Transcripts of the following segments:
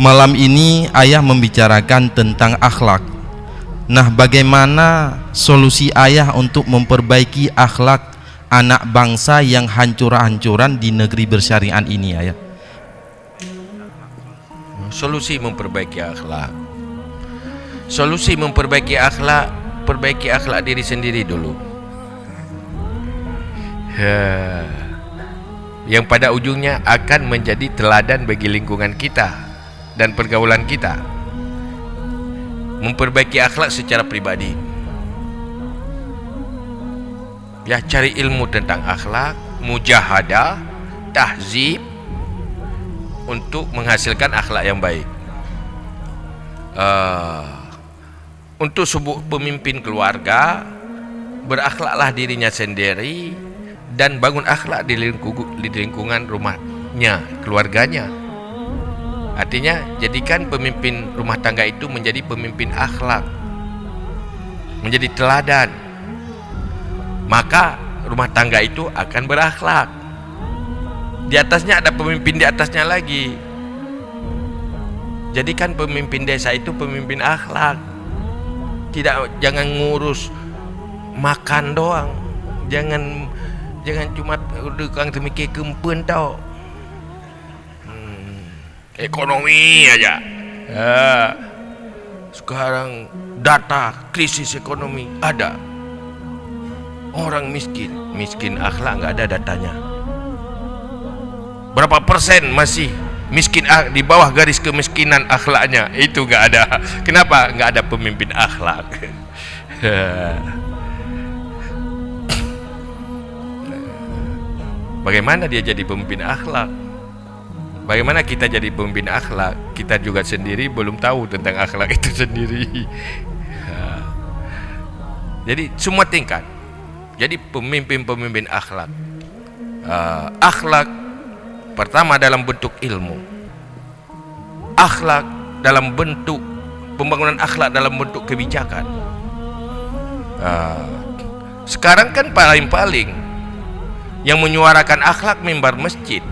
Malam ini ayah membicarakan tentang akhlak. Nah, bagaimana solusi ayah untuk memperbaiki akhlak anak bangsa yang hancur-hancuran di negeri bersyariat ini, ayah? Solusi memperbaiki akhlak. Solusi memperbaiki akhlak, perbaiki akhlak diri sendiri dulu. Yang pada ujungnya akan menjadi teladan bagi lingkungan kita dan pergaulan kita. Memperbaiki akhlak secara pribadi. Ya, cari ilmu tentang akhlak, mujahadah, tahzib untuk menghasilkan akhlak yang baik. Untuk sebuah pemimpin keluarga, berakhlaklah dirinya sendiri dan bangun akhlak di lingkungan rumahnya, keluarganya. Artinya, jadikan pemimpin rumah tangga itu menjadi pemimpin akhlak, menjadi teladan. Maka rumah tangga itu akan berakhlak. Di atasnya ada pemimpin di atasnya lagi. Jadikan pemimpin desa itu pemimpin akhlak. Jangan ngurus makan doang. Jangan cuma tukang temikir kempen tau. Ekonomi aja. Sekarang data krisis ekonomi ada. Orang miskin akhlak nggak ada datanya. Berapa persen masih miskin di bawah garis kemiskinan akhlaknya? Itu nggak ada. Kenapa? Nggak ada pemimpin akhlak. Bagaimana dia jadi pemimpin akhlak? Bagaimana kita jadi pemimpin akhlak? Kita juga sendiri belum tahu tentang akhlak itu sendiri. Jadi semua tingkat. Jadi pemimpin akhlak. Akhlak pertama dalam bentuk ilmu. Akhlak dalam bentuk pembangunan akhlak dalam bentuk kebijakan. Sekarang kan paling yang menyuarakan akhlak mimbar masjid.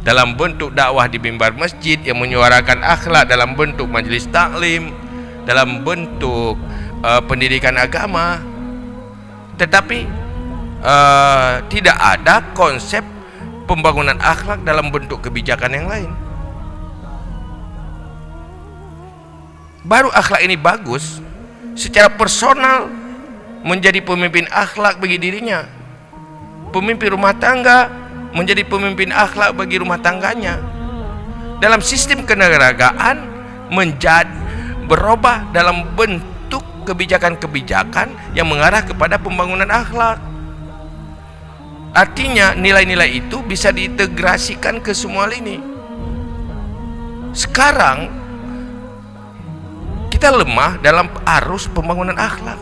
Dalam bentuk dakwah di mimbar masjid, yang menyuarakan akhlak dalam bentuk majelis taklim, dalam bentuk pendidikan agama. Tetapi tidak ada konsep pembangunan akhlak dalam bentuk kebijakan yang lain. Baru akhlak ini bagus secara personal, menjadi pemimpin akhlak bagi dirinya. Pemimpin rumah tangga menjadi pemimpin akhlak bagi rumah tangganya. Dalam sistem kenegaraan berubah dalam bentuk kebijakan-kebijakan yang mengarah kepada pembangunan akhlak. Artinya nilai-nilai itu bisa diintegrasikan ke semua lini. Sekarang kita lemah dalam arus pembangunan akhlak.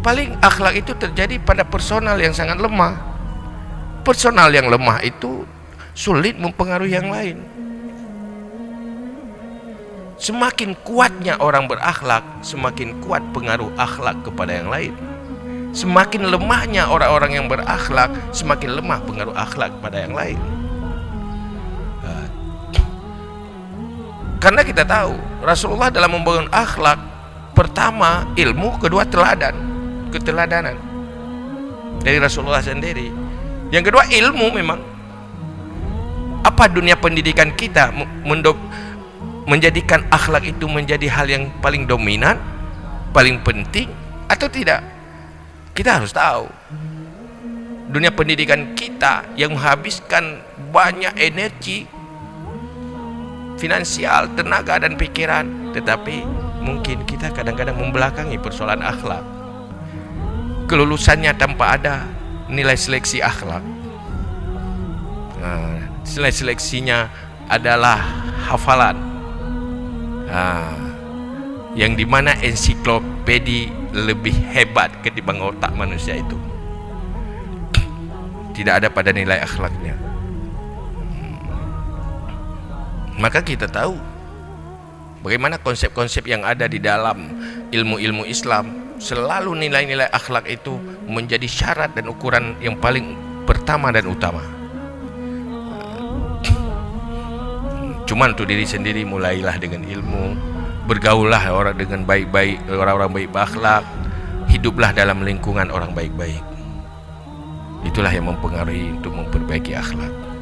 Paling akhlak itu terjadi pada personal yang sangat lemah. Personal yang lemah itu sulit mempengaruhi yang lain. Semakin kuatnya orang berakhlak, semakin kuat pengaruh akhlak kepada yang lain. Semakin lemahnya orang-orang yang berakhlak, semakin lemah pengaruh akhlak kepada yang lain. Karena kita tahu Rasulullah dalam membangun akhlak, pertama ilmu, kedua keteladanan dari Rasulullah sendiri. Yang kedua ilmu. Memang apa dunia pendidikan kita menjadikan akhlak itu menjadi hal yang paling dominan, paling penting atau tidak? Kita harus tahu dunia pendidikan kita yang menghabiskan banyak energi finansial, tenaga dan pikiran, tetapi mungkin kita kadang-kadang membelakangi persoalan akhlak. Kelulusannya tanpa ada nilai seleksi akhlak. Nilai seleksinya adalah hafalan, yang dimana ensiklopedi lebih hebat ketimbang otak manusia itu. Tidak ada pada nilai akhlaknya. Maka kita tahu bagaimana konsep-konsep yang ada di dalam ilmu-ilmu Islam. Selalu nilai-nilai akhlak itu menjadi syarat dan ukuran yang paling pertama dan utama. Cuman untuk diri sendiri, mulailah dengan ilmu, bergaullah orang dengan baik-baik, orang-orang baik berakhlak, hiduplah dalam lingkungan orang baik-baik. Itulah yang mempengaruhi untuk memperbaiki akhlak.